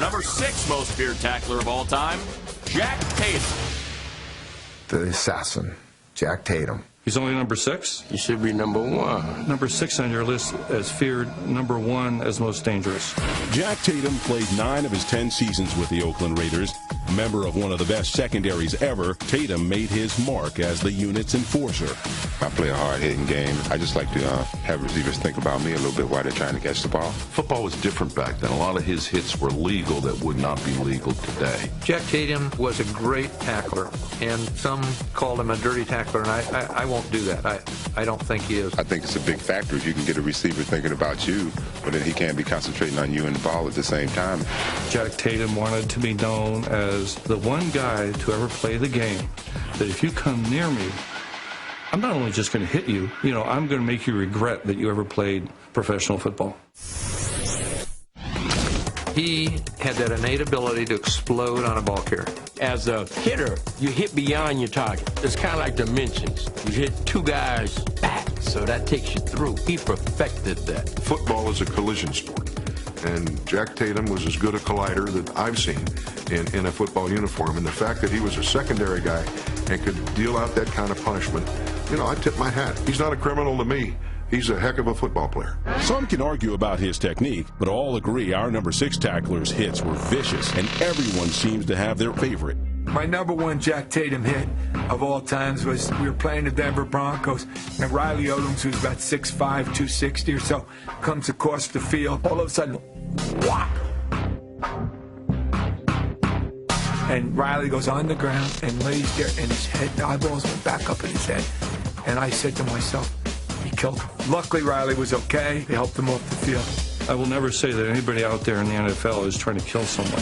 number 6 most feared tackler of all time, Jack Tatum. The assassin, Jack Tatum. He's only number 6? He should be number 1. Number 6 on your list as feared, number 1 as most dangerous. Jack Tatum played 9 of his 10 seasons with the Oakland Raiders. A member of one of the best secondaries ever, Tatum made his mark as the unit's enforcer. I play a hard-hitting game. I just like to have receivers think about me a little bit while they're trying to catch the ball. Football was different back then. A lot of his hits were legal that would not be legal today. Jack Tatum was a great tackler, and some called him a dirty tackler, and I won't do that. I don't think he is. I think it's a big factor if you can get a receiver thinking about you, but then he can't be concentrating on you and the ball at the same time. Jack Tatum wanted to be known as the one guy to ever play the game that if you come near me, I'm not only just going to hit you, I'm going to make you regret that you ever played professional football. He had that innate ability to explode on a ball carrier. As a hitter, you hit beyond your target. It's kind of like dimensions. You hit 2 guys back, so that takes you through. He perfected that. Football is a collision sport, and Jack Tatum was as good a collider that I've seen in a football uniform. And the fact that he was a secondary guy and could deal out that kind of punishment, I tip my hat. He's not a criminal to me. He's a heck of a football player. Some can argue about his technique, but all agree our number 6 tackler's hits were vicious, and everyone seems to have their favorite. My number 1 Jack Tatum hit of all times was we were playing the Denver Broncos, and Riley Odoms, who's about 6'5", 260 or so, comes across the field. All of a sudden, whop! And Riley goes on the ground and lays there, and his head, the eyeballs went back up in his head. And I said to myself, he killed him. Luckily, Riley was okay. They helped him off the field. I will never say that anybody out there in the NFL is trying to kill someone.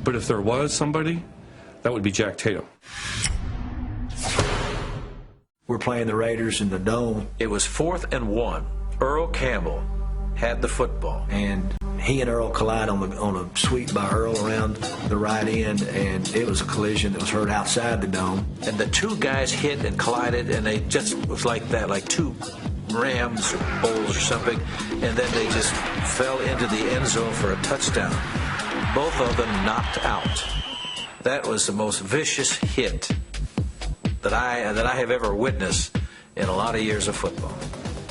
But if there was somebody, that would be Jack Tatum. We're playing the Raiders in the Dome. It was 4th and 1. Earl Campbell had the football. And he and Earl collide on a sweep by Earl around the right end, and it was a collision that was heard outside the Dome. And the 2 guys hit and collided, and they just was like that, like 2 rams or bulls or something, and then they just fell into the end zone for a touchdown. Both of them knocked out. That was the most vicious hit that I have ever witnessed in a lot of years of football.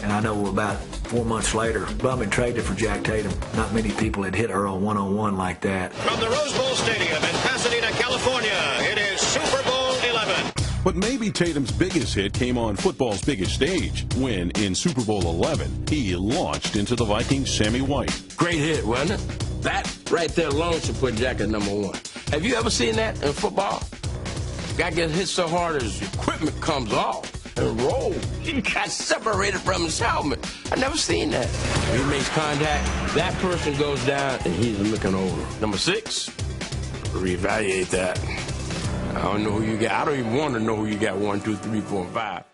And I know about 4 months later, Bum traded for Jack Tatum. Not many people had hit Earl one-on-one like that. From the Rose Bowl Stadium in Pasadena, California, it is Super Bowl 11. But maybe Tatum's biggest hit came on football's biggest stage, when, in Super Bowl 11, he launched into the Vikings' Sammy White. Great hit, wasn't it? That right there alone should put Jack at number 1. Have you ever seen that in football? Guy gets hit so hard his equipment comes off and rolls. He got separated from his helmet. I never seen that. When he makes contact, that person goes down and he's looking over. Number 6, reevaluate that. I don't know who you got. I don't even want to know who you got 1, 2, 3, 4, and 5.